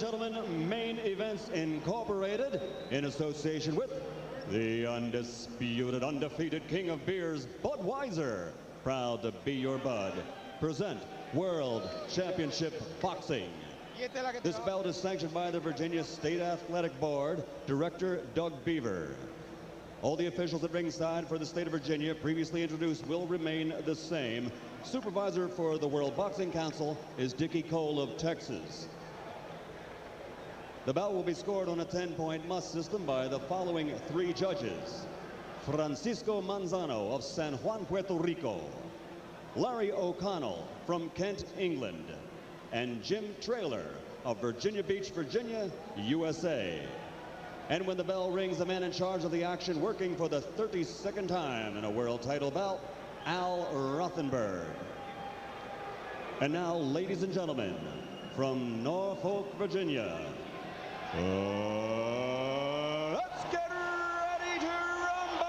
gentlemen, Main Events Incorporated, in association with the undisputed, undefeated king of beers, Budweiser, proud to be your bud, present World Championship Boxing. This bout is sanctioned by the Virginia State Athletic Board, Director Doug Beaver. All the officials at ringside for the state of Virginia, previously introduced, will remain the same. Supervisor for the World Boxing Council is Dickie Cole of Texas. The bout will be scored on a 10-point must system by the following 3 judges: Francisco Manzano of San Juan, Puerto Rico, Larry O'Connell from Kent, England, and Jim Traylor of Virginia Beach, Virginia, USA. And when the bell rings, the man in charge of the action, working for the 32nd time in a world title bout, Al Rothenberg. And now, ladies and gentlemen, from Norfolk, Virginia, let's get ready to rumble!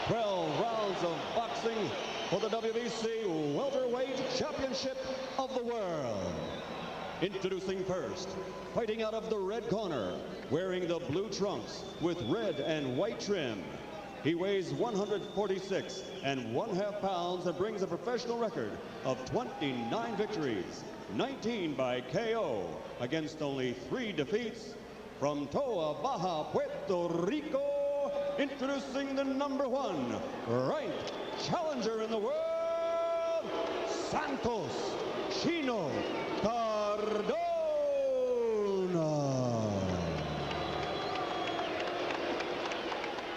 12 rounds of boxing for the WBC Welterweight Championship of the World. Introducing first, fighting out of the red corner, wearing the blue trunks with red and white trim. He weighs 146 1/2 pounds and brings a professional record of 29 victories, 19 by KO, against only 3 defeats. From Toa Baja, Puerto Rico, introducing the #1 ranked challenger in the world, Santos Cardona.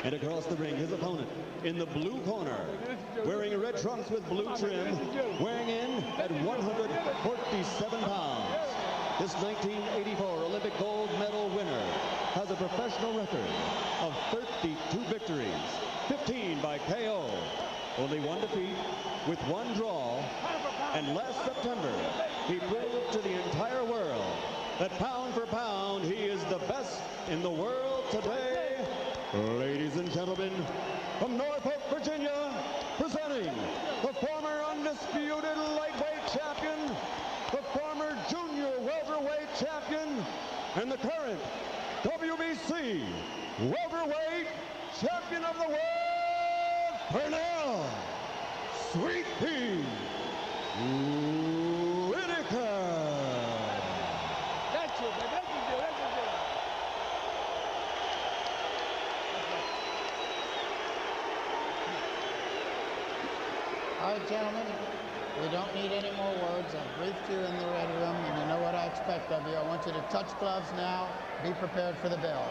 And across the ring, his opponent in the blue corner, wearing red trunks with blue trim, weighing in at 147 pounds. This 1984 Olympic gold medal winner has a professional record of 32 victories, 15 by KO, only 1 defeat with 1 draw. And last September, he proved to the entire world that pound for pound, he is the best in the world today. Ladies and gentlemen, from Norfolk, Virginia, presenting the former undisputed lightweight champion, the former junior welterweight champion, and the current WBC welterweight champion of the world, Pernell Sweet Pea Whitaker. That's it, that's it. All right, gentlemen, we don't need any more words. I briefed you in the red room, and you know what I expect of you. I want you to touch gloves now. Be prepared for the bell.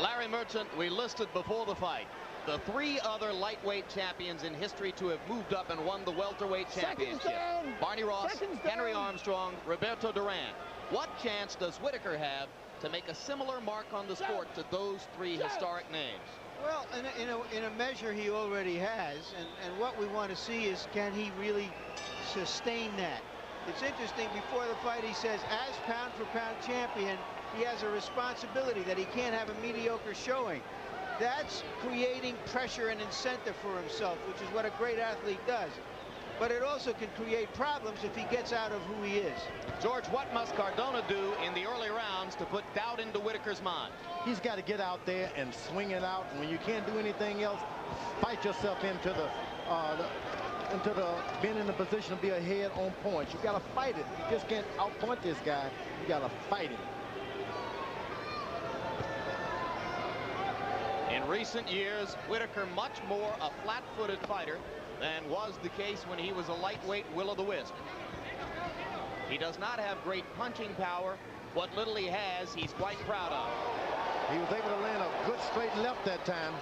Larry Merchant, we listed before the fight the 3 other lightweight champions in history to have moved up and won the welterweight championship. Barney Ross, Henry Armstrong, Roberto Duran. What chance does Whitaker have to make a similar mark on the sport to those 3 historic names? Well, in a measure, he already has, and what we want to see is, can he really sustain that? It's interesting, before the fight he says, as pound-for-pound champion, he has a responsibility that he can't have a mediocre showing. That's creating pressure and incentive for himself, which is what a great athlete does. But it also can create problems if he gets out of who he is. George, what must Cardona do in the early rounds to put doubt into Whitaker's mind? He's got to get out there and swing it out. And when you can't do anything else, fight yourself into being in the position to be ahead on points. You got to fight it. You just can't outpoint this guy. You got to fight him. In recent years, Whitaker much more a flat-footed fighter than was the case when he was a lightweight will-o'-the-wisp. He does not have great punching power. What little he has, he's quite proud of. He was able to land a good straight left that time.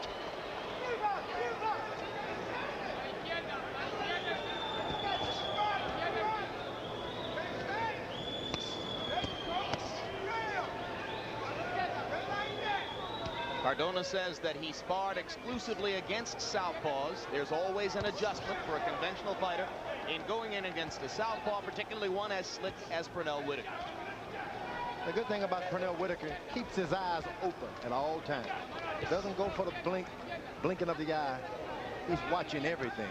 Cardona says that he sparred exclusively against southpaws. There's always an adjustment for a conventional fighter in going in against a southpaw, particularly one as slick as Pernell Whitaker. The good thing about Pernell Whitaker, keeps his eyes open at all times. Doesn't go for the blinking of the eye. He's watching everything.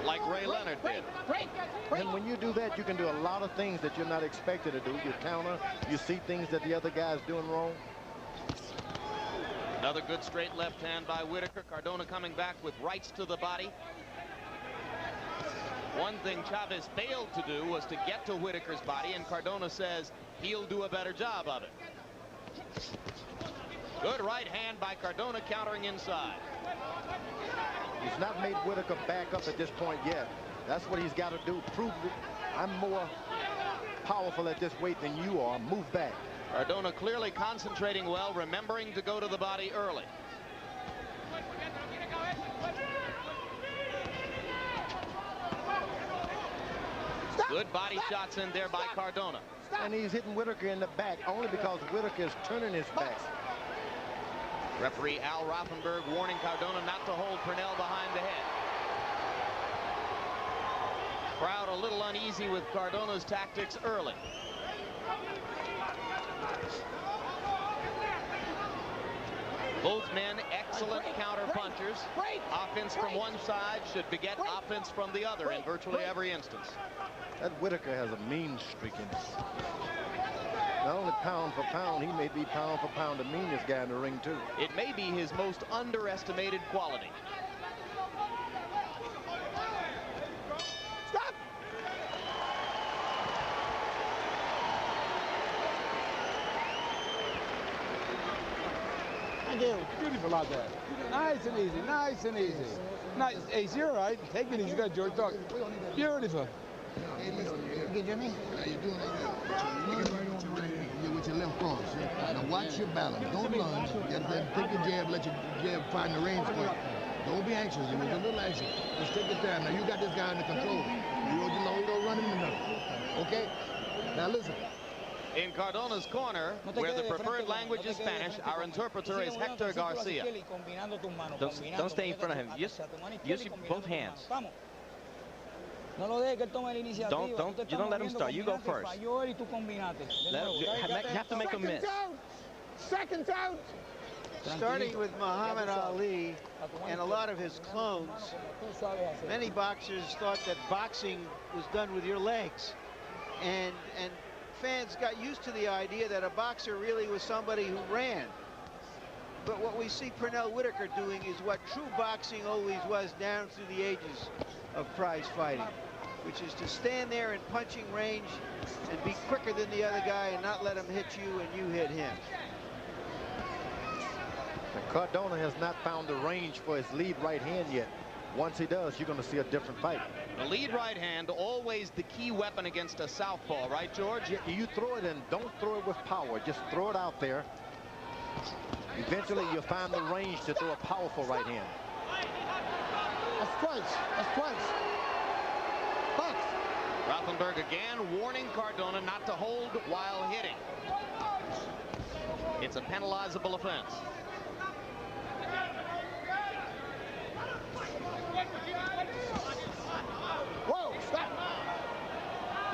Like Ray Leonard did. And when you do that, you can do a lot of things that you're not expected to do. You counter, you see things that the other guy's doing wrong. Another good straight left hand by Whitaker. Cardona coming back with rights to the body. One thing Chavez failed to do was to get to Whitaker's body, and Cardona says he'll do a better job of it. Good right hand by Cardona, countering inside. He's not made Whitaker back up at this point yet. That's what he's got to do. Prove that I'm more powerful at this weight than you are. Move back. Cardona clearly concentrating well, remembering to go to the body early. Good body shots in there by Cardona. And he's hitting Whitaker in the back only because Whitaker is turning his back. Referee Al Rothenberg warning Cardona not to hold Pernell behind the head. Crowd a little uneasy with Cardona's tactics early. Both men excellent counter punchers. Offense from one side should beget offense from the other in virtually every instance. That Whitaker has a mean streak in him. Not only pound for pound, he may be pound for pound the meanest guy in the ring too. It may be his most underestimated quality. Stop! Thank you. Beautiful out there. Nice and easy, nice and easy. Nice. Hey, you're all right. Take it easy. You got George talk. Beautiful. Hey, listen, Thank you, Jimmy. how you doing like that? Look at right on the right hand. You're with your left cross. Now watch your balance. Don't lunge. You have to take your jab, let your jab find the range for you. Don't be anxious. It was a little anxious. Just take your time. Now you got this guy under control. You don't run him in the middle. Okay? Now listen. In Cardona's corner, where the preferred language is Spanish, our interpreter is Hector Garcia. Don't stay in front of him. Use both hands. You don't let him start. You go first. You have to make him miss. Seconds out. Starting with Muhammad Ali and a lot of his clones, many boxers thought that boxing was done with your legs. And fans got used to the idea that a boxer really was somebody who ran. But what we see Pernell Whitaker doing is what true boxing always was down through the ages of prize fighting, which is to stand there in punching range and be quicker than the other guy and not let him hit you and you hit him. And Cardona has not found the range for his lead right hand yet. Once he does, you're going to see a different fight. The lead right hand, always the key weapon against a southpaw, right, George? You throw it in. Don't throw it with power. Just throw it out there. Eventually, you'll find the range to throw a powerful right hand. That's twice. That's twice. Box. Rothenberg again warning Cardona not to hold while hitting. It's a penalizable offense. Whoa, stop.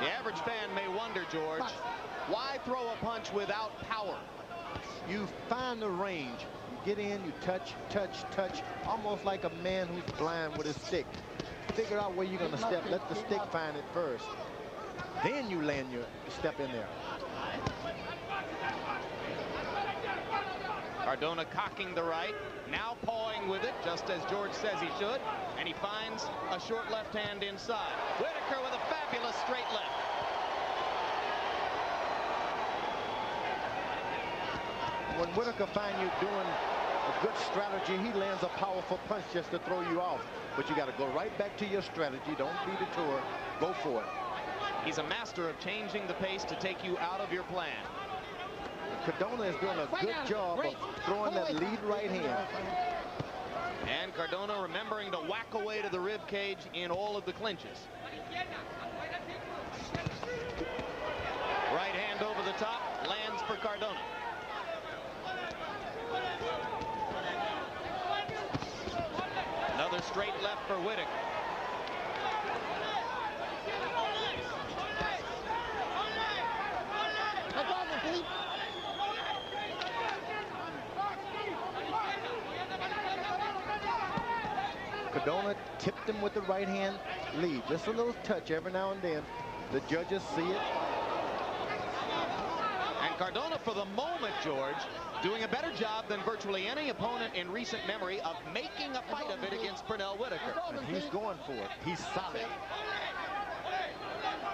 The average fan may wonder, George, why throw a punch without power? You find the range. You get in, you touch, touch, touch, almost like a man who's blind with his stick. Figure out where you're going to step. Let the stick find it first. Then you land your step in there. Cardona cocking the right, now pawing with it, just as George says he should, and he finds a short left hand inside. Whitaker with a fabulous straight left. When Whitaker finds you doing a good strategy, he lands a powerful punch just to throw you off. But you got to go right back to your strategy. Don't be detoured. Go for it. He's a master of changing the pace to take you out of your plan. Cardona is doing a good job of throwing that lead right hand. And Cardona remembering to whack away to the rib cage in all of the clinches. Right hand over the top, lands for Cardona. Another straight left for Whitaker. Cardona tipped him with the right hand lead. Just a little touch every now and then. The judges see it. And Cardona, for the moment, George, doing a better job than virtually any opponent in recent memory of making a fight of it against Pernell Whitaker. And he's going for it. He's solid.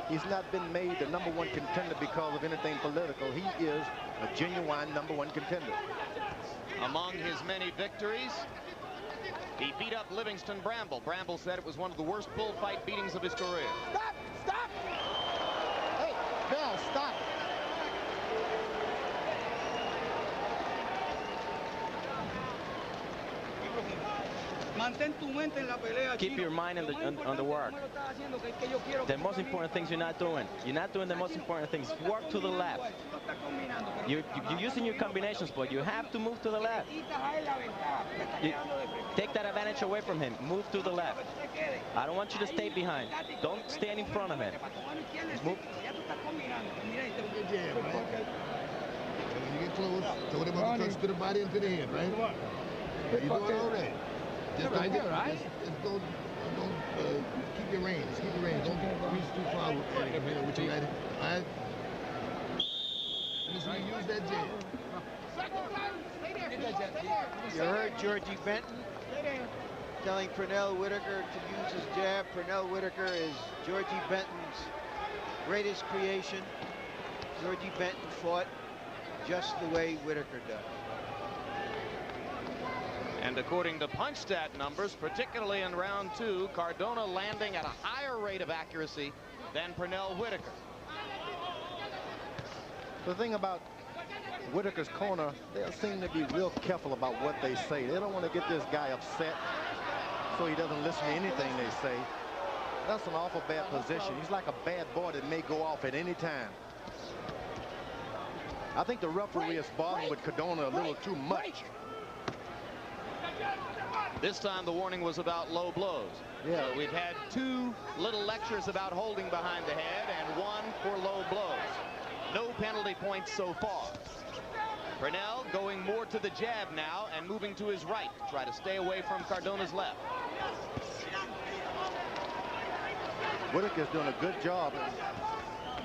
He's not been made the #1 contender because of anything political. He is a genuine #1 contender. Among his many victories, he beat up Livingston Bramble. Bramble said it was one of the worst bullfight beatings of his career. Stop! Stop! Hey, Bell, stop. Keep your mind on the work. The most important things you're not doing. You're not doing the most important things. Work to the left. You're using your combinations, but you have to move to the left. Take that advantage away from him. Move to the left. I don't want you to stay behind. Don't stand in front of him. Move. When you get close, throw them up touch to the body and to the head, right? You're doing all right. Just don't get, right? Just don't keep your range. Keep your range. Don't reach too far with your right. All right? Use that jab. You heard Georgie Benton telling Pernell Whitaker to use his jab. Pernell Whitaker is Georgie Benton's greatest creation. Georgie Benton fought just the way Whitaker does. And according to punch-stat numbers, particularly in round 2, Cardona landing at a higher rate of accuracy than Pernell Whitaker. The thing about Whitaker's corner, they seem to be real careful about what they say. They don't want to get this guy upset so he doesn't listen to anything they say. That's an awful bad position. He's like a bad boy that may go off at any time. I think the referee is bothering with Cardona a little too much. This time the warning was about low blows. Yeah. So we've had 2 little lectures about holding behind the head and 1 for low blows. No penalty points so far. Pernell going more to the jab now and moving to his right to try to stay away from Cardona's left. Whitaker's doing a good job.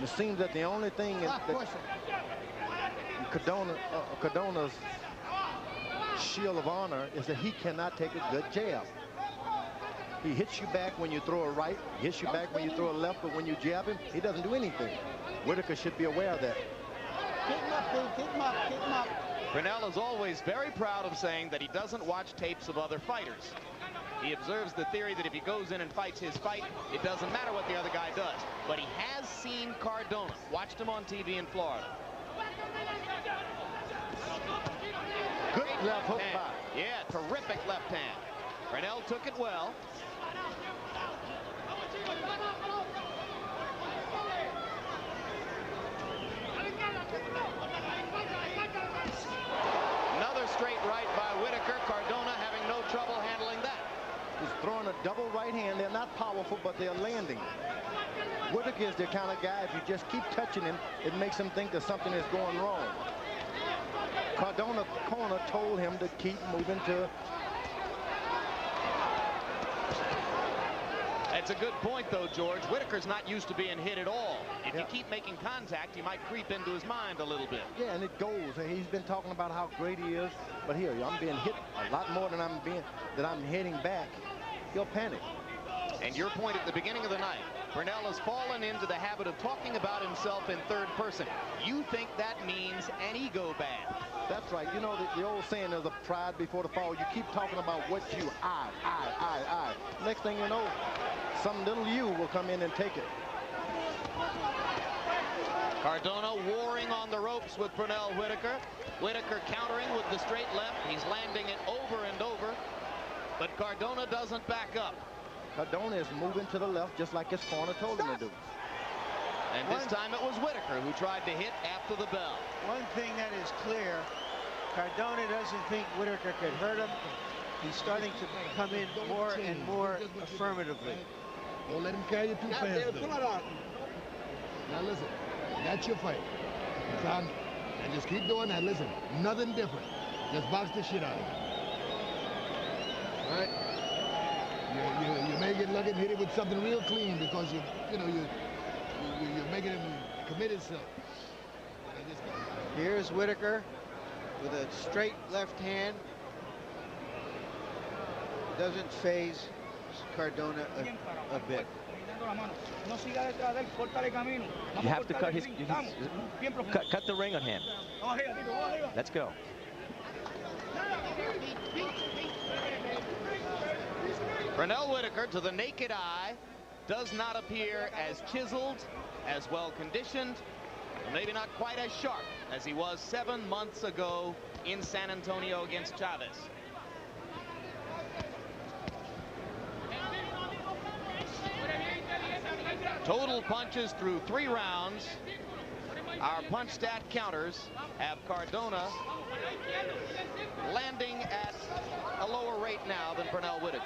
It seems that the only thing is that Cardona's shield of honor is that he cannot take a good jab. He hits you back when you throw a right, hits you back when you throw a left, but when you jab him, he doesn't do anything. Whitaker should be aware of that. Kick him up, dude. Kick him up. Kick him up. Pernell is always very proud of saying that he doesn't watch tapes of other fighters. He observes the theory that if he goes in and fights his fight, it doesn't matter what the other guy does. But he has seen Cardona, watched him on TV in Florida. Good left hook by. Yeah, terrific left hand. Pernell took it well. Another straight right by Whitaker. Cardona having no trouble handling that. He's throwing a double right hand. They're not powerful, but they're landing. Whitaker is the kind of guy, if you just keep touching him, it makes him think that something is going wrong. Cardona corner told him to keep moving to. That's a good point, though, George. Whitaker's not used to being hit at all. If you keep making contact, you might creep into his mind a little bit. Yeah, and it goes. And he's been talking about how great he is, but here I'm being hit a lot more than I'm heading back. He'll panic. And your point at the beginning of the night, Pernell has fallen into the habit of talking about himself in third person. You think that means an ego bad? That's right. You know, the old saying, there's a pride before the fall. You keep talking about what you, I. Next thing you know, some little you will come in and take it. Cardona warring on the ropes with Pernell Whitaker. Whitaker countering with the straight left. He's landing it over and over. But Cardona doesn't back up. Cardona is moving to the left just like his corner told him to do. And this time it was Whitaker who tried to hit after the bell. One thing that is clear, Cardona doesn't think Whitaker could hurt him. He's starting to come in more and more affirmatively. Don't let him carry you too fast, though. Now listen, that's your fight. And just keep doing that. Listen, nothing different. Just box the shit out of him. All right? You make it look and hit it with something real clean because you're making him commit himself. Here's Whitaker with a straight left hand. Doesn't phase Cardona a bit. You have to cut cut the ring on him. Let's go. Pernell Whitaker, to the naked eye, does not appear as chiseled, as well conditioned, maybe not quite as sharp as he was 7 months ago in San Antonio against Chavez. Total punches through 3 rounds. Our punch stat counters have Cardona landing at a lower rate now than Pernell Whitaker.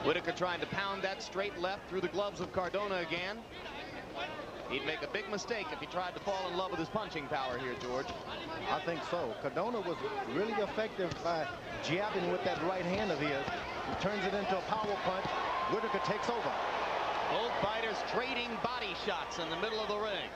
Whitaker trying to pound that straight left through the gloves of Cardona again. He'd make a big mistake if he tried to fall in love with his punching power here, George. I think so. Cardona was really effective by jabbing with that right hand of his. He turns it into a power punch. Whitaker takes over. Both fighters trading body shots in the middle of the ring.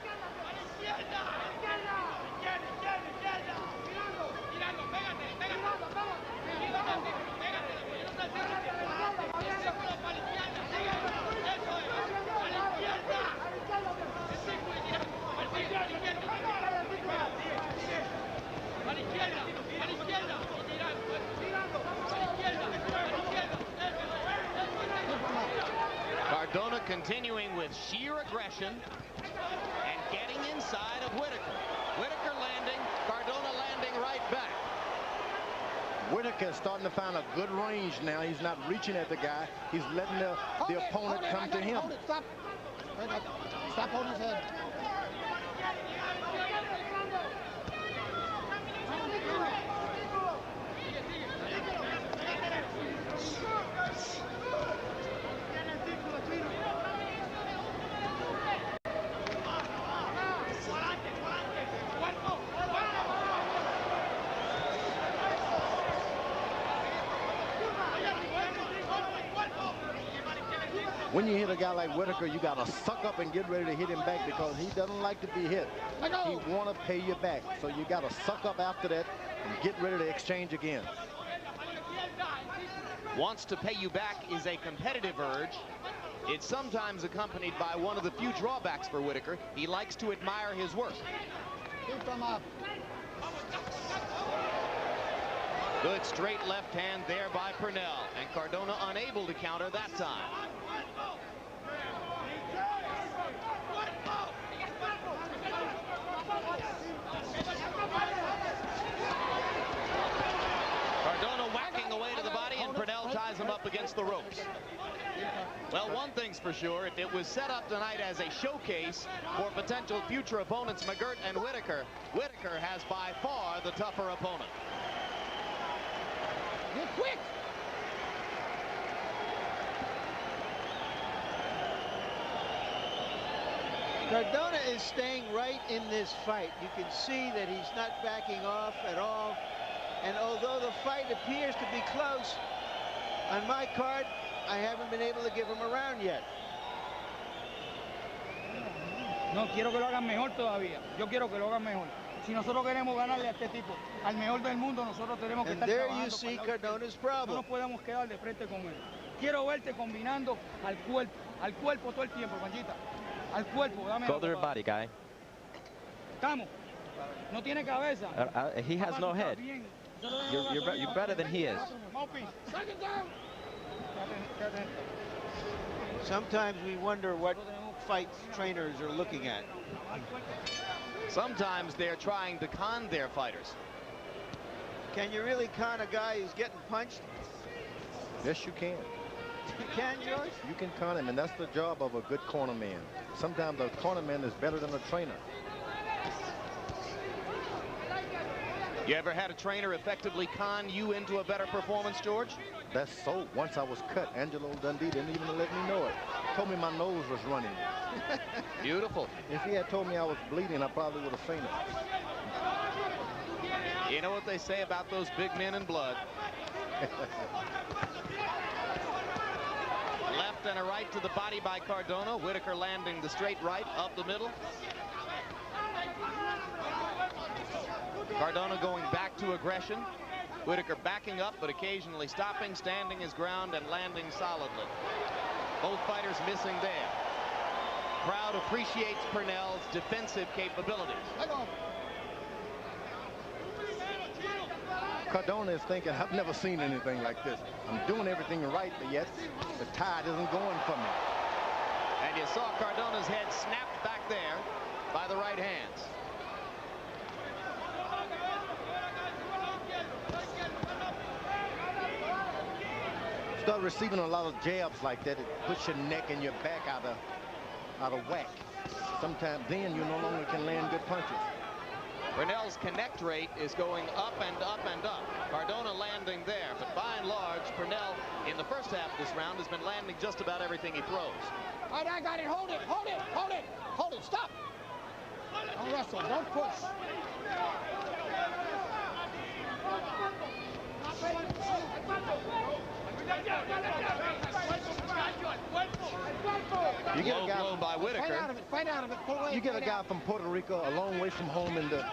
Cardona continuing with sheer aggression and getting inside of Whitaker. Whitaker landing, Cardona landing right back. Whitaker is starting to find a good range now. He's not reaching at the guy. He's letting the opponent come to him. Stop. Stop holding his head. When you hit a guy like Whitaker, you got to suck up and get ready to hit him back because he doesn't like to be hit. He want to pay you back. So you got to suck up after that and get ready to exchange again. Wants to pay you back is a competitive urge. It's sometimes accompanied by one of the few drawbacks for Whitaker. He likes to admire his work. Keep them up. Good straight left hand there by Pernell, and Cardona unable to counter that time. Cardona whacking away to the body, and Pernell ties him up against the ropes. Well, one thing's for sure, it was set up tonight as a showcase for potential future opponents, McGirt and Whitaker. Whitaker has by far the tougher opponent. Get quick. Cardona is staying right in this fight. You can see that he's not backing off at all. And although the fight appears to be close, on my card, I haven't been able to give him a round yet. No, quiero que lo hagan mejor todavía. Yo quiero que lo hagan mejor. Si nosotros queremos ganarle a este tipo, al mejor del mundo, nosotros tenemos que estar trabajando. And there you see Cardona's problem. No nos podemos quedar de frente con él. Quiero verte combinando al cuerpo todo el tiempo, Panchita. Al cuerpo, dame. Go to the body, guy. Estamos. No tiene cabeza. He has no head. You're better than he is. Sometimes we wonder what fight trainers are looking at. Sometimes they're trying to con their fighters. Can you really con a guy who's getting punched? Yes, you can. You can, George? You can con him, and that's the job of a good corner man. Sometimes a corner man is better than a trainer. You ever had a trainer effectively con you into a better performance, George? That's so. Once I was cut, Angelo Dundee didn't even let me know it. Told me my nose was running. Beautiful. If he had told me I was bleeding, I probably would have fainted. You know what they say about those big men in blood. Left and a right to the body by Cardona. Whitaker landing the straight right up the middle. Cardona going back to aggression. Whitaker backing up, but occasionally stopping, standing his ground, and landing solidly. Both fighters missing there. Crowd appreciates Pernell's defensive capabilities. Cardona is thinking, I've never seen anything like this. I'm doing everything right, but yet the tide isn't going for me. And you saw Cardona's head snapped back there by the right hands. Start receiving a lot of jabs like that, it puts your neck and your back out of whack. Sometimes then you no longer can land good punches. Pernell's connect rate is going up and up and up. Cardona landing there, but by and large, Pernell in the first half of this round has been landing just about everything he throws. All right, I got it. Hold it, hold it, hold it, hold it. Stop. Don't wrestle. Don't push. You get a guy blow by Whitaker. Fight out of it. Pull away. You get a guy from Puerto Rico a long way from home in the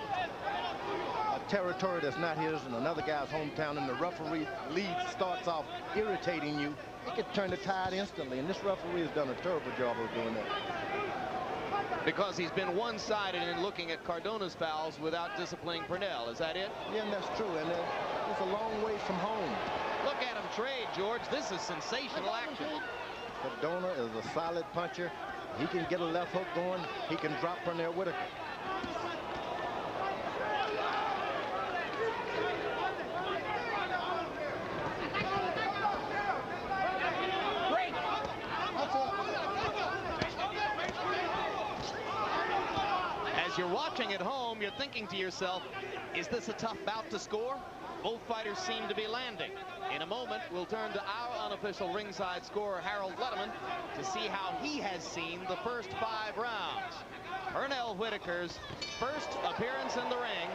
territory that's not his, and another guy's hometown, and the referee lead starts off irritating you. It could turn the tide instantly, and this referee has done a terrible job of doing that. Because he's been one-sided in looking at Cardona's fouls without disciplining Pernell. Is that it? Yeah, and that's true, and it's a long way from home. Look at him trade, George. This is sensational action. Cardona is a solid puncher. He can get a left hook going. He can drop Pernell Whitaker. As you're watching at home, you're thinking to yourself, is this a tough bout to score? Both fighters seem to be landing. In a moment, we'll turn to our unofficial ringside scorer, Harold Letterman, to see how he has seen the first 5 rounds. Pernell Whitaker's first appearance in the ring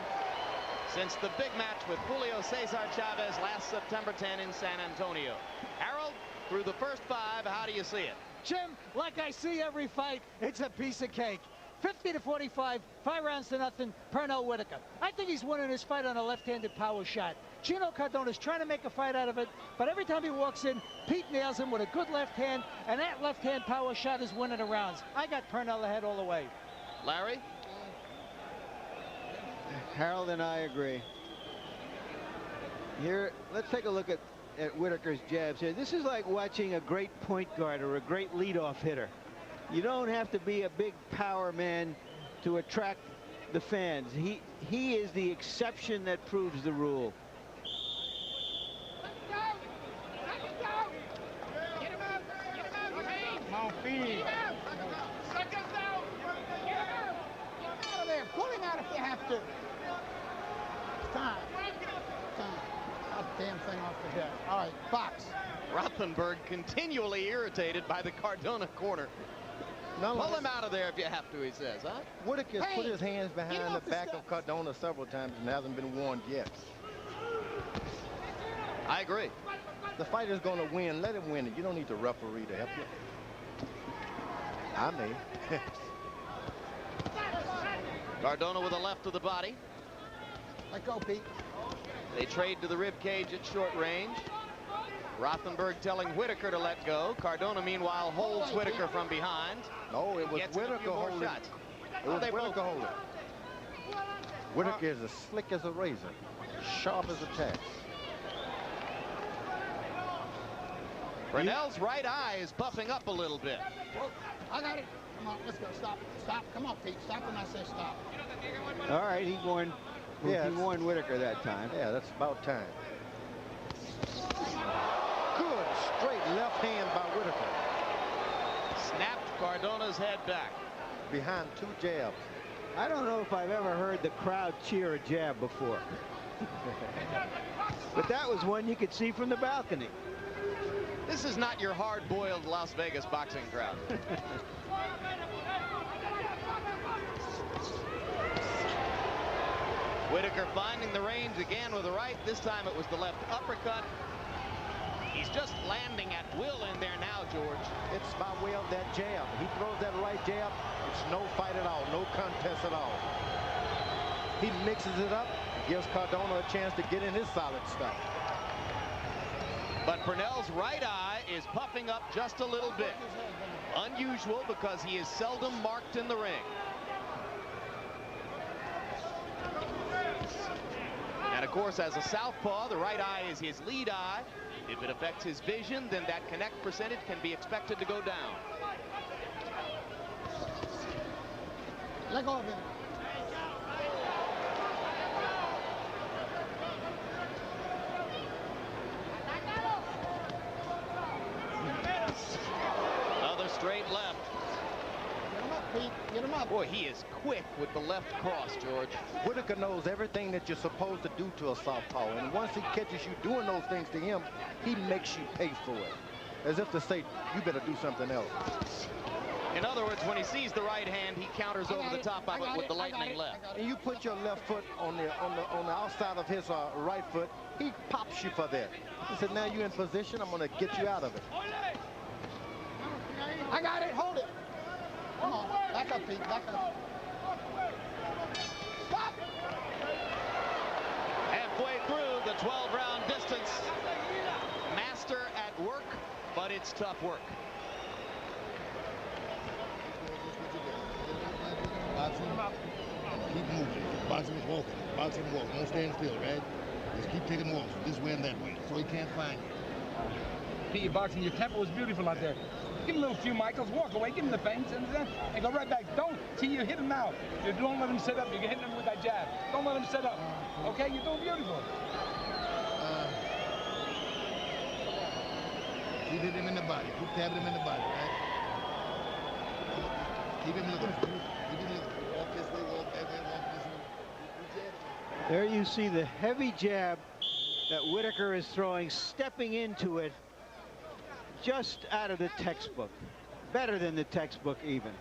since the big match with Julio Cesar Chavez last September 10 in San Antonio. Harold, through the first 5, how do you see it? Jim, like I see every fight, it's a piece of cake. 50-45, 5 rounds to nothing, Pernell Whitaker. I think he's winning this fight on a left-handed power shot. Gino Cardona's trying to make a fight out of it, but every time he walks in, Pete nails him with a good left hand, and that left-hand power shot is winning the rounds. I got Pernell ahead all the way. Larry? Harold and I agree. Here, let's take a look at Whitaker's jabs here. This is like watching a great point guard or a great leadoff hitter. You don't have to be a big power man to attract the fans. He is the exception that proves the rule. Feed. Seconds down. Get out of there. Pull him out if you have to. Time. That damn thing off the head. All right, box. Rothenberg continually irritated by the Cardona corner. Pull him out of there if you have to, he says, huh? Whitaker's put his hands behind the back of Cardona several times and hasn't been warned yet. I agree. The fighter's going to win. Let him win it. You don't need the referee to help you. I may. Cardona with a left to the body. Let go, Pete. They trade to the rib cage at short range. Rothenberg telling Whitaker to let go. Cardona, meanwhile, holds Whitaker from behind. No, it was Whitaker holding. It was Whitaker holding. Whitaker is as slick as a razor, sharp as a tack. Pernell's right eye is puffing up a little bit. Whoa, I got it. Come on, let's go. Stop. Stop. Come on, Pete. Stop when I say stop. All right, he warned Whitaker that time. Yeah, that's about time. Good straight left hand by Whitaker. Snapped Cardona's head back. Behind 2 jabs. I don't know if I've ever heard the crowd cheer a jab before. But that was one you could see from the balcony. This is not your hard-boiled Las Vegas boxing crowd. Whitaker finding the range again with the right. This time it was the left uppercut. He's just landing at will in there now, George. It's by way of that jab. He throws that right jab. It's no fight at all, no contest at all. He mixes it up, gives Cardona a chance to get in his solid stuff. But Pernell's right eye is puffing up just a little bit. Unusual because he is seldom marked in the ring. And of course, as a southpaw, the right eye is his lead eye. If it affects his vision, then that connect percentage can be expected to go down. Let go of him. Another straight left. Get him up, Pete. Get him up. Boy, he is quick with the left cross, George. Whitaker knows everything that you're supposed to do to a southpaw, and once he catches you doing those things to him, he makes you pay for it, as if to say, you better do something else. In other words, when he sees the right hand, he counters over the top of it with the lightning left. And you put your left foot on the outside of his right foot, he pops you for that. He said, now you're in position, I'm going to get you out of it. I got it. Hold it. Come on. Back up, Pete. Back up. Stop. Halfway through the 12-round distance. Master at work, but it's tough work. Boxing, keep moving. Boxing is walking. Boxing is walking. Don't stand still, right? Just keep taking walks this way and that way, so he can't find you. Pete, your boxing, your tempo was beautiful out there. Give him a little few Michaels, walk away, give him the feints, and go right back. Don't. See, you hit him now. You don't let him sit up. You're hitting him with that jab. Don't let him sit up. Okay, you're doing beautiful. Keep hitting him in the body. Keep tapping him in the body, right? Keep him looking. Keep him looking. Walk this way, walk that way, walk this way. There you see the heavy jab that Whitaker is throwing, stepping into it just out of the textbook. Better than the textbook even.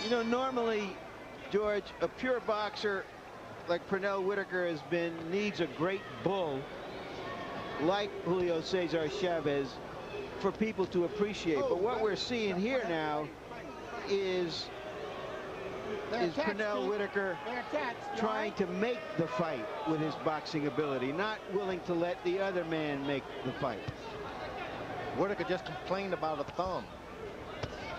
You know, normally, George, a pure boxer like Pernell Whitaker has been, needs a great bull like Julio Cesar Chavez for people to appreciate. But what we're seeing here now is Pernell Whitaker trying to make the fight with his boxing ability, not willing to let the other man make the fight. Whitaker just complained about a thumb.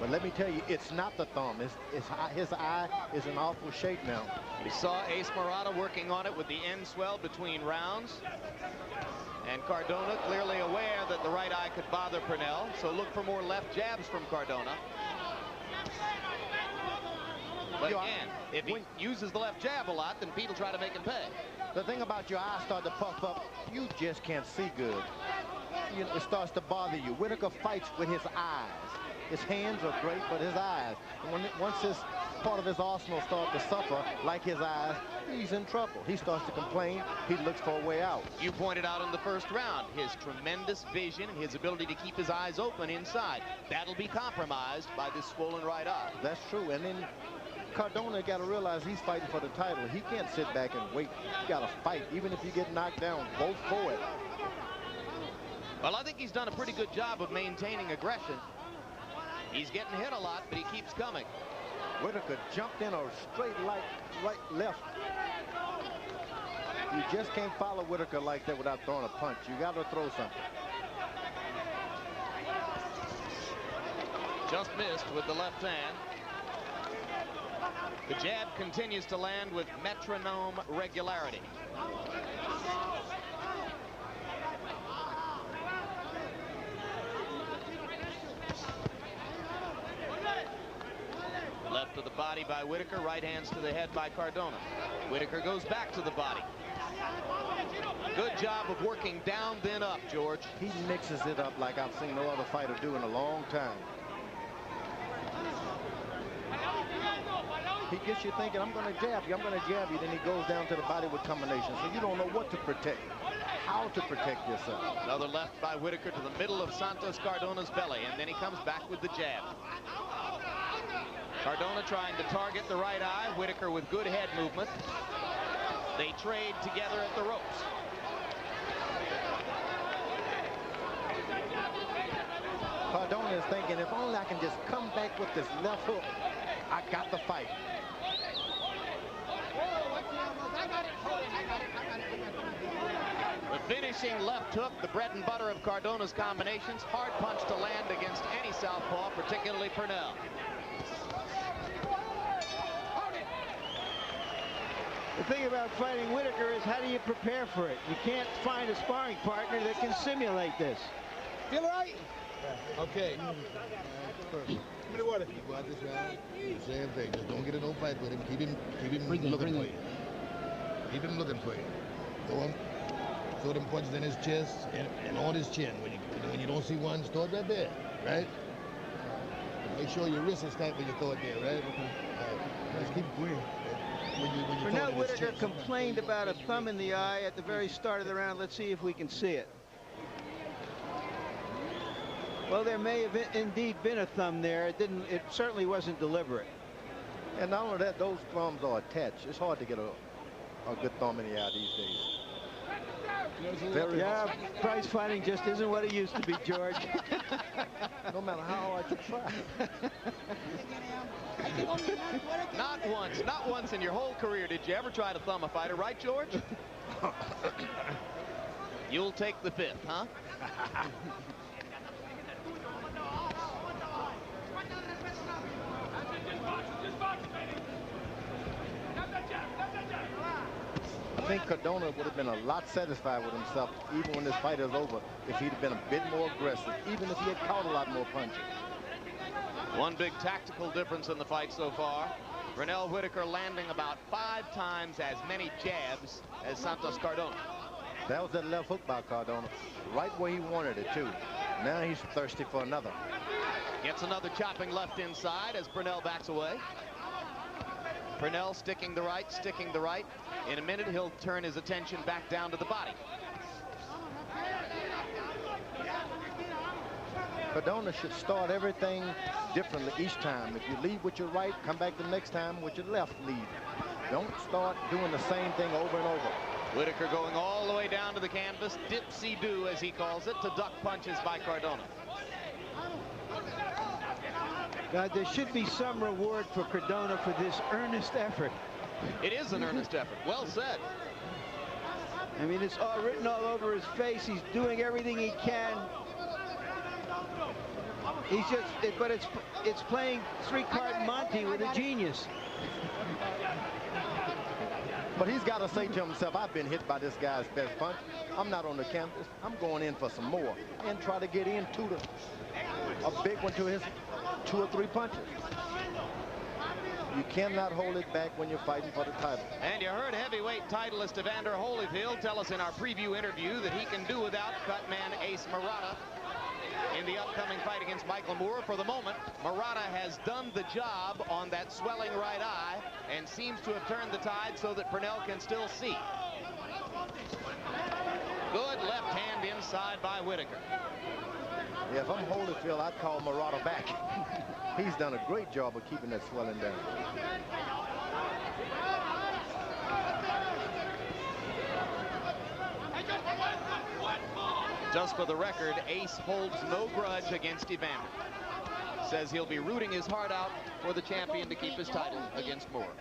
But let me tell you, it's not the thumb. His eye is in awful shape now. We saw Ace Morata working on it with the end swell between rounds. And Cardona clearly aware that the right eye could bother Pernell, so look for more left jabs from Cardona. But again, if he uses the left jab a lot, then Pete will try to make him pay. The thing about your eyes start to puff up, you just can't see good. It starts to bother you. Whitaker fights with his eyes. His hands are great, but his eyes. And once his part of his arsenal starts to suffer, like his eyes, he's in trouble. He starts to complain. He looks for a way out. You pointed out in the first round his tremendous vision, his ability to keep his eyes open inside. That'll be compromised by this swollen right eye. That's true. And then Cardona got to realize he's fighting for the title. He can't sit back and wait. You got to fight, even if you get knocked down. Both for it. Well, I think he's done a pretty good job of maintaining aggression. He's getting hit a lot, but he keeps coming. Whitaker jumped in a straight left. You just can't follow Whitaker like that without throwing a punch. You got to throw something. Just missed with the left hand. The jab continues to land with metronome regularity. Left to the body by Whitaker, right hands to the head by Cardona. Whitaker goes back to the body. Good job of working down, then up, George. He mixes it up like I've seen no other fighter do in a long time. He gets you thinking, I'm going to jab you, I'm going to jab you. Then he goes down to the body with combinations, so you don't know what to protect. how to protect yourself. Another left by Whitaker to the middle of Santos Cardona's belly, and then he comes back with the jab. Cardona trying to target the right eye. Whitaker with good head movement. They trade together at the ropes. Cardona is thinking, if only I can just come back with this left hook, I got the fight. The finishing left hook, the bread and butter of Cardona's combinations. Hard punch to land against any southpaw, particularly Pernell. The thing about fighting Whitaker is, how do you prepare for it? You can't find a sparring partner that can simulate this. Feel right? Okay. First, you go out this round, same thing. Just don't get in no fight with him. Keep him looking for you. Keep him looking for you. Throw them punches in his chest and on his chin. When you don't see one, just throw it right there, right? Make sure your wrist is tight when you throw it there, right? Just keep going. Pernell Whitaker complained about a thumb in the eye at the very start of the round. Let's see if we can see it. Well, there may have indeed been a thumb there. It certainly wasn't deliberate. And not only that, those thumbs are attached. It's hard to get a good thumb in the eye these days. Yeah, prize fighting just isn't what it used to be, George. No matter how hard you try. Not once in your whole career did you ever try to thumb a fighter, right, George? You'll take the fifth, huh? I think Cardona would have been a lot satisfied with himself, even when this fight is over, if he'd have been a bit more aggressive, even if he had caught a lot more punches. One big tactical difference in the fight so far. Pernell Whitaker landing about 5 times as many jabs as Santos Cardona. That was that left hook by Cardona, right where he wanted it, too. Now he's thirsty for another. Gets another chopping left inside as Pernell backs away. Pernell sticking the right. In a minute, he'll turn his attention back down to the body. Cardona should start everything differently each time. If you lead with your right, come back the next time with your left lead. Don't start doing the same thing over and over. Whitaker going all the way down to the canvas, dipsy-do as he calls it, to duck punches by Cardona. God, there should be some reward for Cardona for this earnest effort. It is an earnest effort. Well said. I mean, it's all written all over his face. He's doing everything he can. He's just, but it's playing 3-card Monte with a genius. But he's got to say to himself, I've been hit by this guy's best punch. I'm not on the canvas. I'm going in for some more and try to get into a big one to his 2 or 3 punches. You cannot hold it back when you're fighting for the title. And you heard heavyweight titleist Evander Holyfield tell us in our preview interview that he can do without cutman Ace Murata in the upcoming fight against Michael Moore. For the moment, Murata has done the job on that swelling right eye and seems to have turned the tide so that Pernell can still see. Good left hand inside by Whitaker. Yeah, if I'm Holyfield, I'd call Murata back. He's done a great job of keeping that swelling down. Just for the record, Ace holds no grudge against Evander. Says he'll be rooting his heart out for the champion to keep his title against Moore.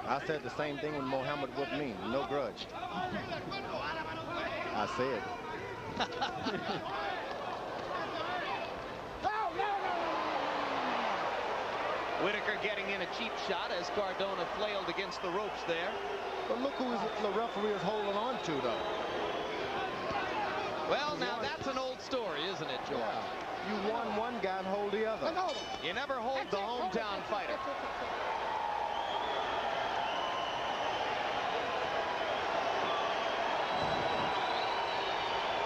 I said the same thing when Muhammad whooped me. No grudge. I said. Whitaker getting in a cheap shot as Cardona flailed against the ropes there. But look who the referee is holding on to, though. Well, now that's an old story, isn't it, George? Yeah. You won one guy and hold the other. You never hold the hometown fighter.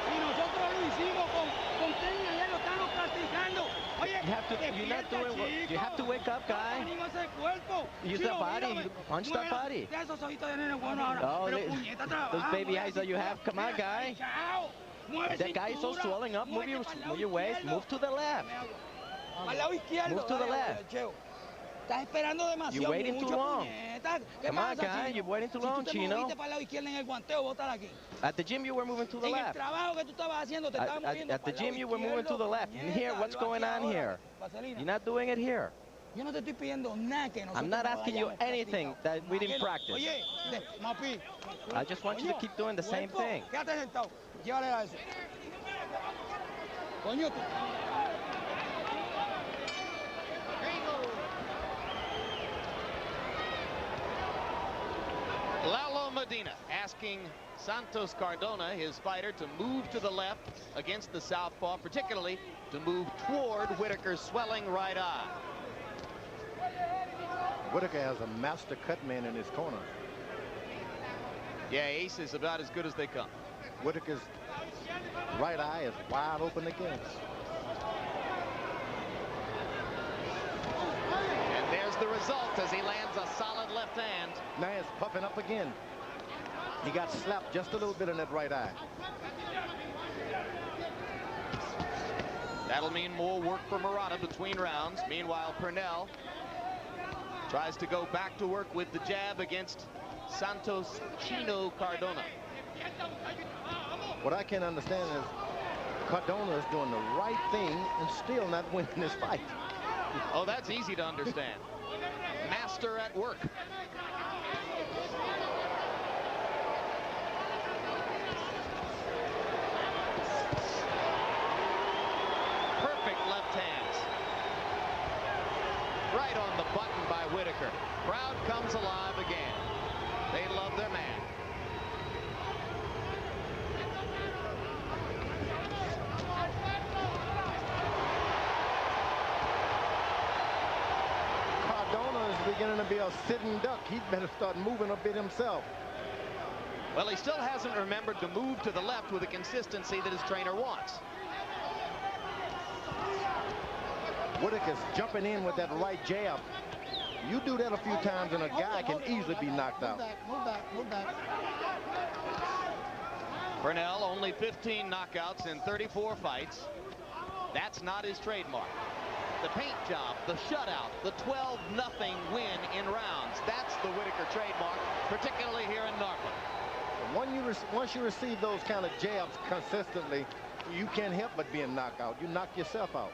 Y nosotros lo hicimos con técnica, ya lo estamos practicando. Oye, You're not doing what you have to wake up, guy. Use the body. Punch the body. Oh, those baby eyes that you have. Come on, guy. That guy is so swelling up. Move your waist. Move to the left. Move to the left. You're waiting too long. Come on, guy. You're waiting too long, Chino. At the gym, you were moving to the left. At the gym, you were moving to the left. And here, what's going on here? You're not doing it here. I'm not asking you anything that we didn't practice. I just want you to keep doing the same thing. Lalo Medina asking Santos Cardona, his fighter, to move to the left against the southpaw, particularly to move toward Whitaker's swelling right eye. Whitaker has a master cut man in his corner. Yeah, Ace is about as good as they come. Whitaker's right eye is wide open again. And there's the result as he lands a solid left hand. Now he's puffing up again. He got slapped just a little bit in that right eye. That'll mean more work for Murata between rounds. Meanwhile, Pernell tries to go back to work with the jab against Santos Chino Cardona. What I can't understand is Cardona is doing the right thing and still not winning this fight. Oh, that's easy to understand. Master at work. Perfect left hands. Right on the button by Whitaker. Crowd comes alive again. They love their man. Beginning to be a sitting duck. He'd better start moving a bit himself. Well, he still hasn't remembered to move to the left with the consistency that his trainer wants. Whitaker's jumping in with that right jab. You do that a few times and a guy can easily be knocked out. Move back. Pernell, only 15 knockouts in 34 fights. That's not his trademark. The paint job, the shutout, the 12-0 win in rounds. That's the Whitaker trademark, particularly here in Norfolk. Once you receive those kind of jabs consistently, you can't help but being knocked out. You knock yourself out.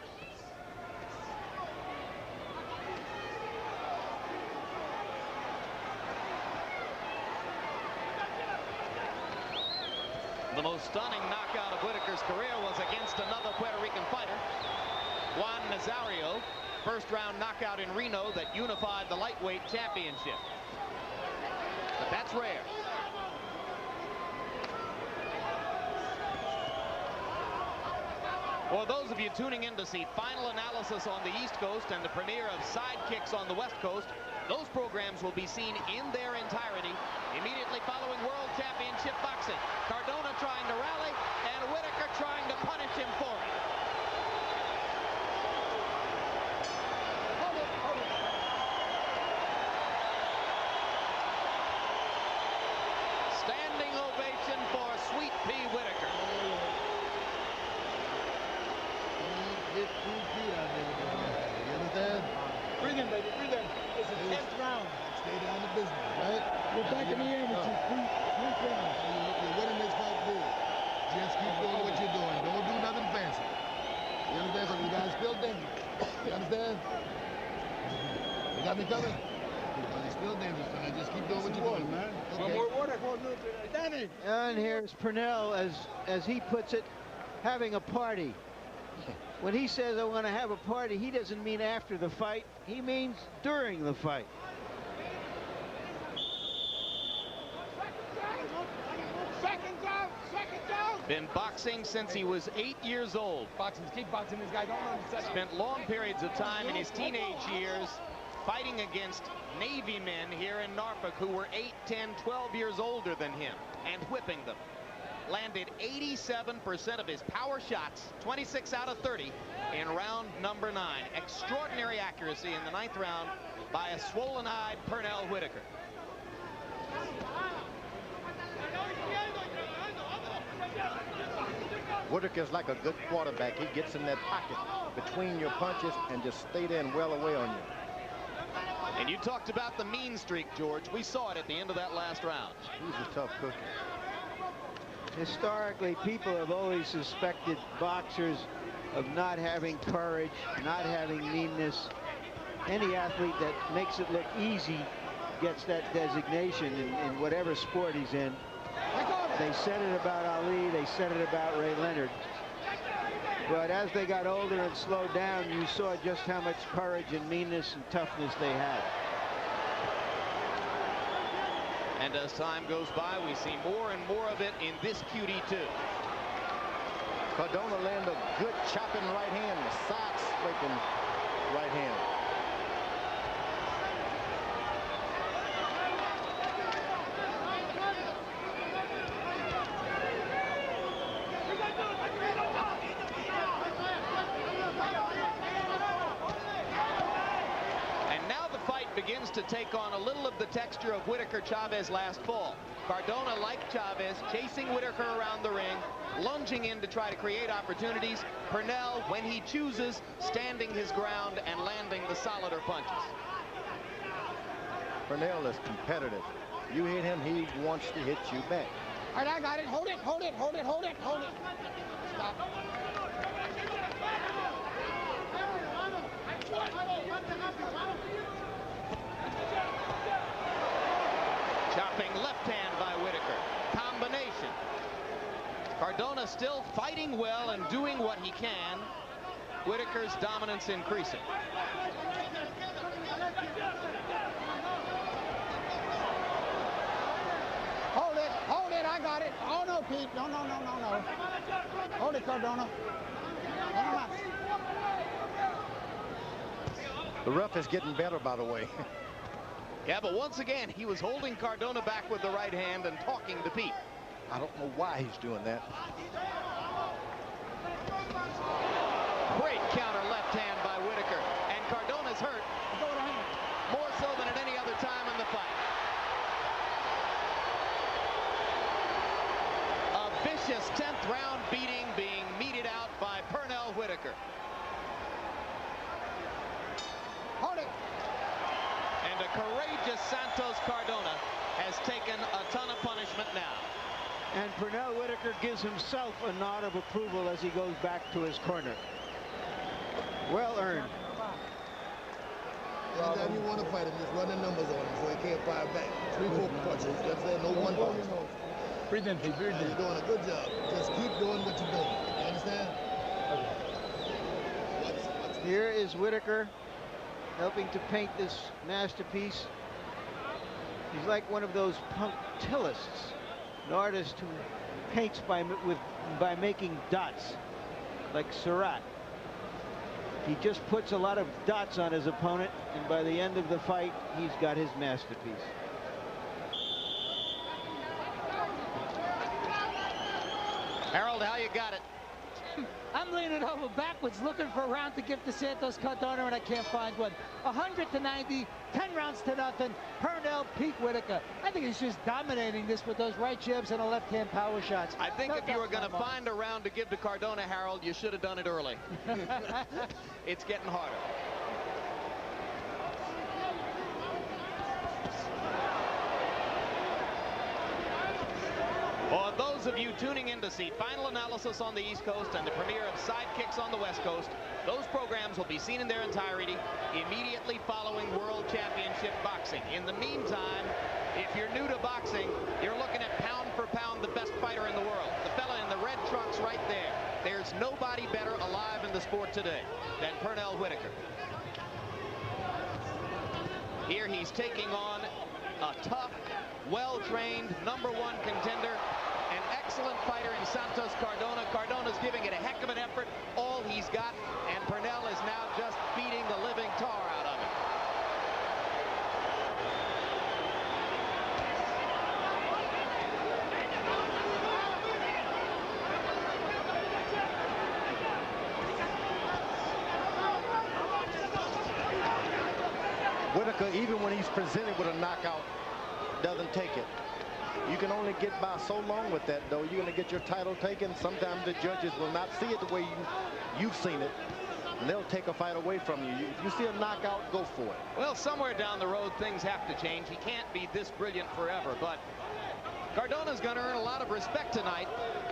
The most stunning knockout of Whitaker's career was against another Puerto Rican fighter, Juan Nazario, first-round knockout in Reno that unified the lightweight championship. But that's rare. For those of you tuning in to see Final Analysis on the East Coast and the premiere of Sidekicks on the West Coast, those programs will be seen in their entirety immediately following World Championship Boxing. Cardona trying to rally and Whitaker trying to punish him for it. Standing ovation for Sweet Pea Whitaker. Get 2 feet out there. You understand? Breathe in, baby, breathe in. It's the 10th round. Stay down to business, right? We're back in the air with you. 3 rounds. You're winning this fight big. Just keep doing what you're doing. Don't do nothing fancy. You understand? So you guys still dangerous. You understand? You got me covered? You're still dangerous, so just keep doing what you're doing, man. Okay. One more water. Danny. And here's Pernell, as he puts it, having a party. When he says I want to have a party, he doesn't mean after the fight. He means during the fight. Been boxing since he was 8 years old. Keep boxing this guy. Don't let him set up. Spent long periods of time in his teenage years fighting against Navy men here in Norfolk who were 8, 10, 12 years older than him and whipping them. landed 87% of his power shots, 26 out of 30 in round number 9. Extraordinary accuracy in the 9th round by a swollen-eyed Pernell Whitaker. Whitaker's like a good quarterback. He gets in that pocket between your punches and just stay there and well away on you. And you talked about the mean streak, George. We saw it at the end of that last round. He's a tough cookie. Historically, people have always suspected boxers of not having courage, not having meanness. Any athlete that makes it look easy gets that designation in whatever sport he's in. They said it about Ali, they said it about Ray Leonard. But as they got older and slowed down, you saw just how much courage and meanness and toughness they had. And as time goes by, we see more and more of it in this cutie too. Cardona landed a good chopping right hand, a side-scraping right hand. Begins to take on a little of the texture of Whitaker-Chavez last fall. Cardona, like Chavez, chasing Whitaker around the ring, lunging in to try to create opportunities. Pernell, when he chooses, standing his ground and landing the solider punches. Pernell is competitive. You hit him, he wants to hit you back. All right, I got it. Hold it, hold it, hold it, hold it, hold it. Stop. Chopping left hand by Whitaker. Combination. Cardona still fighting well and doing what he can. Whitaker's dominance increasing. Hold it, I got it. Oh no, Pete. No. Hold it, Cardona. The ref is getting better, by the way. Yeah, but once again, he was holding Cardona back with the right hand and talking to Pete. I don't know why he's doing that. Great counter left hand by Whitaker. And Cardona's hurt. More so than at any other time in the fight. A vicious 10th round beating being meted out by Pernell Whitaker. Hold it. And a courageous Santos Cardona has taken a ton of punishment now. And Pernell Whitaker gives himself a nod of approval as he goes back to his corner. Well earned. Anytime you want to fight him, just run the numbers on him so he can't fire back. 3-4 punches. You know what I'm saying? No one punch. Breathe in, Pete. Breathe in. You're doing a good job. Just keep doing what you're doing. You understand? Okay. Here is Whitaker helping to paint this masterpiece. He's like one of those punctillists, an artist who paints by making dots, like Surratt. He just puts a lot of dots on his opponent, and by the end of the fight, he's got his masterpiece. Harold, how you got it? I'm leaning over backwards looking for a round to give to Santos Cardona, and I can't find one. 100-90, 10 rounds to nothing. Pernell, Pete Whitaker. I think he's just dominating this with those right jabs and the left-hand power shots. I think if you were going to find a round to give to Cardona, Harold, you should have done it early. It's getting harder. For those of you tuning in to see Final Analysis on the East Coast and the premiere of Sidekicks on the West Coast, those programs will be seen in their entirety immediately following World Championship Boxing. In the meantime, if you're new to boxing, you're looking at pound for pound the best fighter in the world. The fella in the red trunks right there. There's nobody better alive in the sport today than Pernell Whitaker. Here he's taking on a tough, well-trained #1 contender, an excellent fighter in Santos Cardona. Cardona's giving it a heck of an effort, all he's got, and Pernell is now just beating the living tar out of him. Whitaker, even when he's presented with a knockout, doesn't take it. You can only get by so long with that, though. You're going to get your title taken. Sometimes the judges will not see it the way you've seen it, and they'll take a fight away from you. If you see a knockout, go for it. Well, somewhere down the road, things have to change. He can't be this brilliant forever, but Cardona's going to earn a lot of respect tonight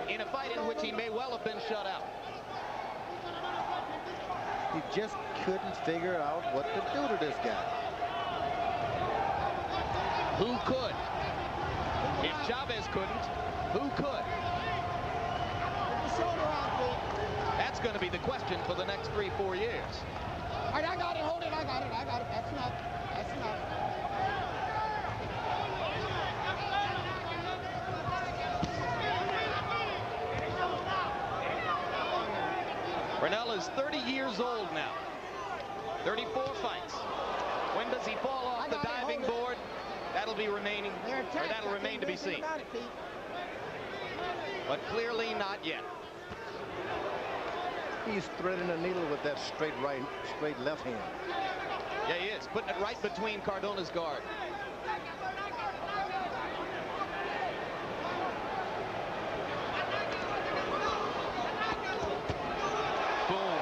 in a fight in which he may well have been shut out. He just couldn't figure out what to do to this guy. Who could? If Chavez couldn't, who could? That's going to be the question for the next 3-4 years. All right, I got it. Hold it. I got it. That's enough. That's enough. Pernell is 30 years old now. 34 fights. When does he fall off the diving board? That'll be remaining, or that'll remain to be seen. But clearly not yet. He's threading the needle with that straight left hand. Yeah, he is. Putting it right between Cardona's guard. Boom.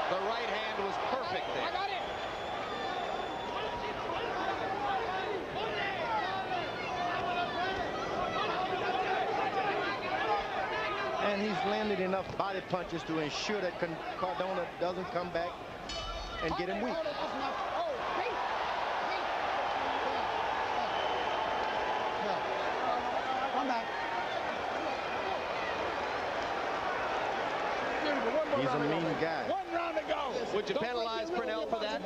The right hand was perfect there. I got it. And he's landed enough body punches to ensure that Cardona doesn't come back and get him weak. He's a mean guy. One round to go. Would you penalize Pernell for that?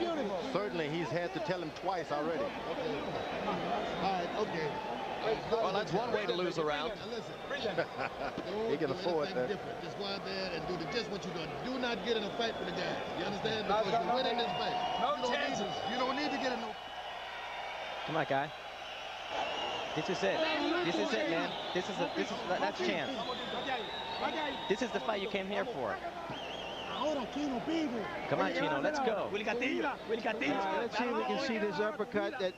Certainly, he's had to tell him twice already. Okay. All right, okay. Well, that's one way to lose a round. Listen. He can afford that. Different. Just go out there and do just what you're doing. Do not get in a fight with the guy. You understand? Because you're winning this fight. No chances. You don't need to get in no. Come on, guy. This is it. This is it, man. That's a chance. This is the fight you came here for. Come on, Chino, let's go. Let's see if we can see this uppercut that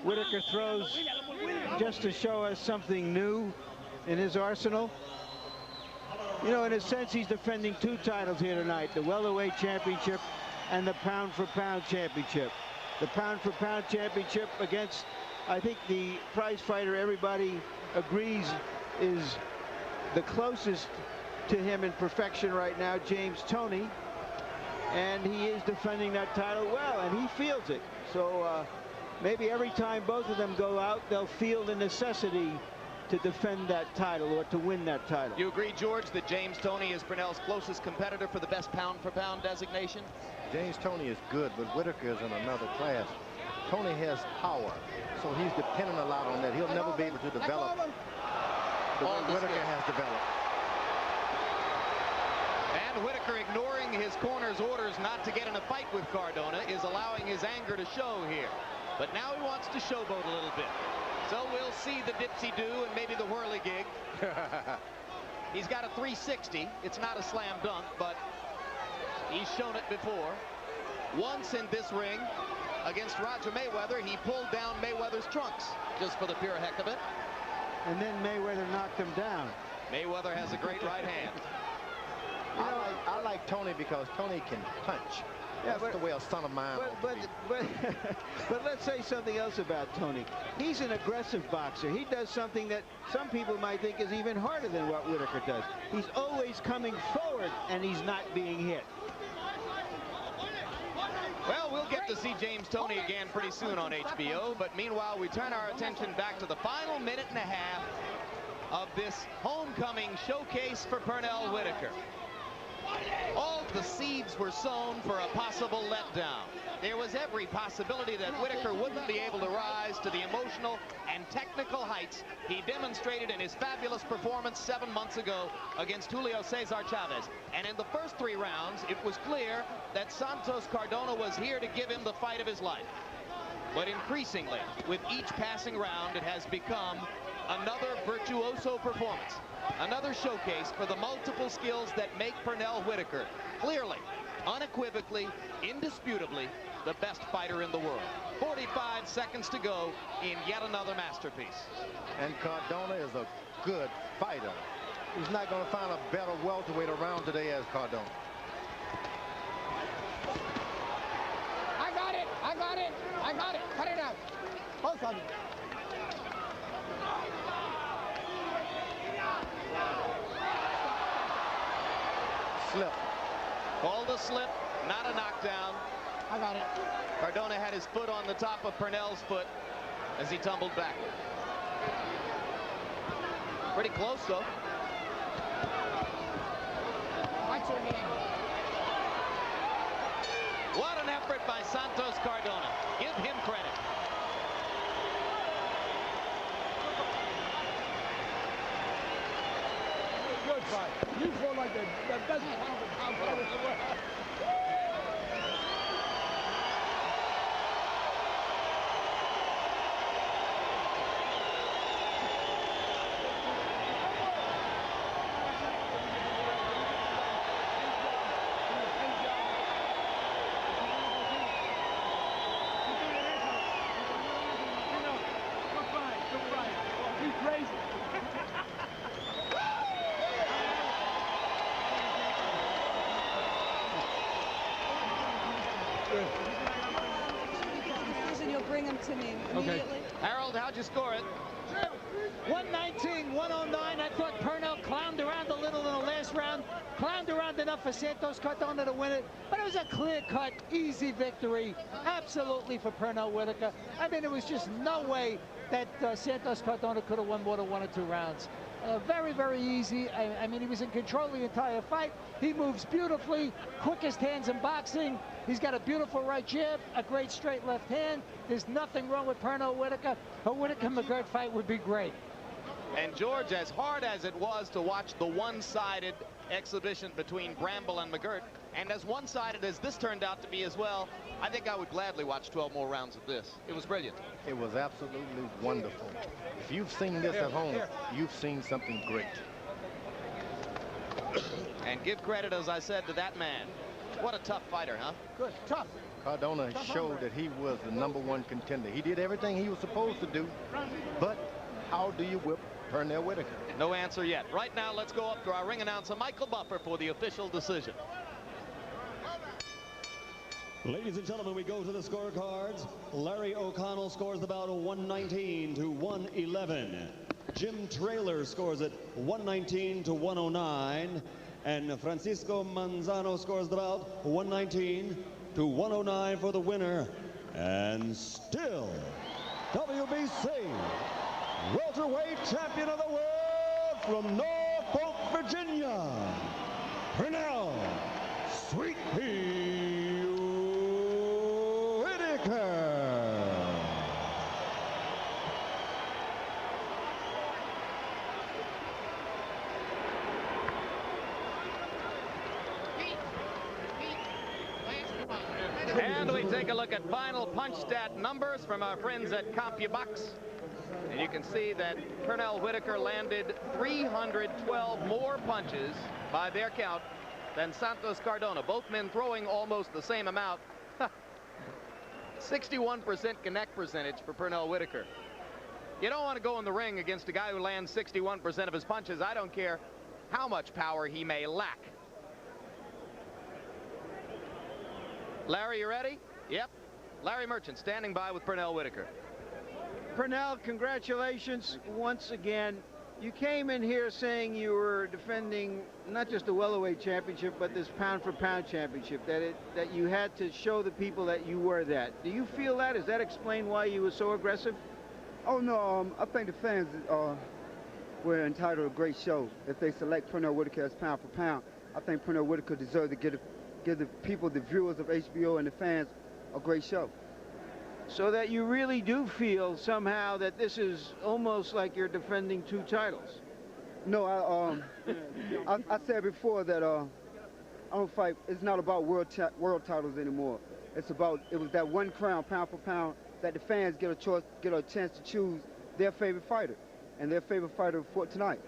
Whitaker throws just to show us something new in his arsenal. You know, in a sense, he's defending two titles here tonight, the welterweight championship and the pound-for-pound championship. The pound-for-pound championship against, I think, the prize fighter everybody agrees is the closest to him in perfection right now, James Toney. And he is defending that title well, and he feels it. So maybe every time both of them go out, they'll feel the necessity to defend that title or to win that title. You agree, George, that James Toney is Pernell's closest competitor for the best pound-for-pound designation? James Toney is good, but Whitaker is in another class. Toney has power, so he's dependent a lot on that. He'll never be able to develop the way Whitaker has developed. And Whitaker, ignoring his corner's orders not to get in a fight with Cardona, is allowing his anger to show here. But now he wants to showboat a little bit. So we'll see the dipsy-do and maybe the whirly-gig. He's got a 360. It's not a slam dunk, but he's shown it before. Once in this ring against Roger Mayweather, he pulled down Mayweather's trunks just for the pure heck of it. And then Mayweather knocked him down. Mayweather has a great right hand. I like Toney because Toney can punch. Yeah, that's the way a son of mine. But let's say something else about Toney. He's an aggressive boxer. He does something that some people might think is even harder than what Whitaker does. He's always coming forward, and he's not being hit. Well, we'll get to see James Toney again pretty soon on HBO, but meanwhile, we turn our attention back to the final minute and a half of this homecoming showcase for Pernell Whitaker. All the seeds were sown for a possible letdown. There was every possibility that Whitaker wouldn't be able to rise to the emotional and technical heights he demonstrated in his fabulous performance 7 months ago against Julio Cesar Chavez. And in the first 3 rounds, it was clear that Santos Cardona was here to give him the fight of his life. But increasingly, with each passing round, it has become another virtuoso performance. Another showcase for the multiple skills that make Pernell Whitaker clearly, unequivocally, indisputably the best fighter in the world. 45 seconds to go in yet another masterpiece. And Cardona is a good fighter. He's not going to find a better welterweight around today as Cardona. I got it. I got it. I got it. Cut it out. Both of them. Slip. Called a slip, not a knockdown. I got it. Cardona had his foot on the top of Pernell's foot as he tumbled back. Pretty close, though. Watch your hand. What an effort by Santos Cardona. Give him credit. Good fight. You fought like the best pound fighter in the world. Bring him to me immediately. Okay. Harold, how'd you score it? 119, 109. I thought Pernell clowned around a little in the last round. Clowned around enough for Santos Cardona to win it. But it was a clear-cut, easy victory. Absolutely for Pernell Whitaker. I mean, there was just no way that Santos Cardona could have won more than 1 or 2 rounds. Very, very easy. I mean, he was in control the entire fight. He moves beautifully. Quickest hands in boxing. He's got a beautiful right jab, a great straight left hand. There's nothing wrong with Pernell Whitaker. A Whitaker-McGirt fight would be great. And George, as hard as it was to watch the one-sided exhibition between Bramble and McGirt, and as one-sided as this turned out to be as well, I think I would gladly watch 12 more rounds of this. It was brilliant. It was absolutely wonderful. If you've seen this at home, you've seen something great. And give credit, as I said, to that man. What a tough fighter, huh? Good, tough. Cardona showed that he was the #1 contender. He did everything he was supposed to do, but how do you whip Pernell Whitaker? No answer yet. Right now, let's go up to our ring announcer, Michael Buffer, for the official decision. Ladies and gentlemen, we go to the scorecards. Larry O'Connell scores the bout 119 to 111. Jim Traylor scores it 119 to 109. And Francisco Manzano scores the bout 119 to 109 for the winner. And still, WBC welterweight champion of the world from Norfolk, Virginia, Pernell Sweet Pea Whitaker. And we take a look at final punch stat numbers from our friends at CompuBox. And you can see that Pernell Whitaker landed 312 more punches by their count than Santos Cardona. Both men throwing almost the same amount. 61% connect percentage for Pernell Whitaker. You don't want to go in the ring against a guy who lands 61% of his punches. I don't care how much power he may lack. Larry, you ready? Yep. Larry Merchant standing by with Pernell Whitaker. Pernell, congratulations once again. You came in here saying you were defending not just the welterweight championship, but this pound-for-pound championship, that you had to show the people that you were that. Do you feel that? Does that explain why you were so aggressive? Oh, no, I think the fans were entitled to a great show. If they select Pernell Whitaker as pound-for-pound, I think Pernell Whitaker deserves to give the people, the viewers of HBO and the fans, a great show. So that you really do feel somehow that this is almost like you're defending 2 titles. No, I said before that I don't fight. It's not about world titles anymore. It was that one crown, pound for pound, that the fans get a chance to choose their favorite fighter, and their favorite fighter fought tonight.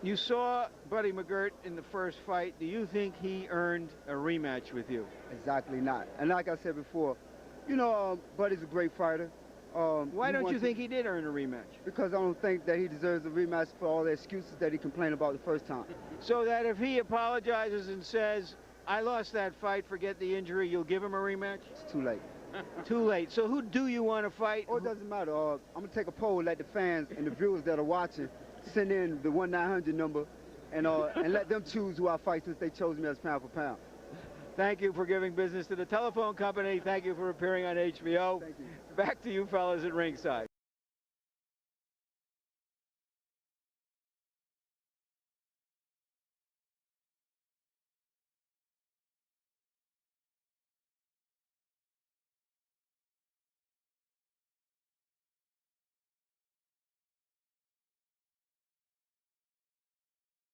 You saw Buddy McGirt in the first fight. Do you think he earned a rematch with you? Exactly not. And like I said before, you know, Buddy's a great fighter. Why don't you think he did earn a rematch? Because I don't think that he deserves a rematch for all the excuses that he complained about the first time. So that if he apologizes and says, I lost that fight, forget the injury, you'll give him a rematch? It's too late. Too late. So who do you want to fight? Oh, it doesn't matter. I'm going to take a poll, let the fans and the viewers that are watching send in the 1-900 number and let them choose who I fight since they chose me as pound for pound. Thank you for giving business to the telephone company. Thank you for appearing on HBO. Thank you. Back to you fellas at ringside.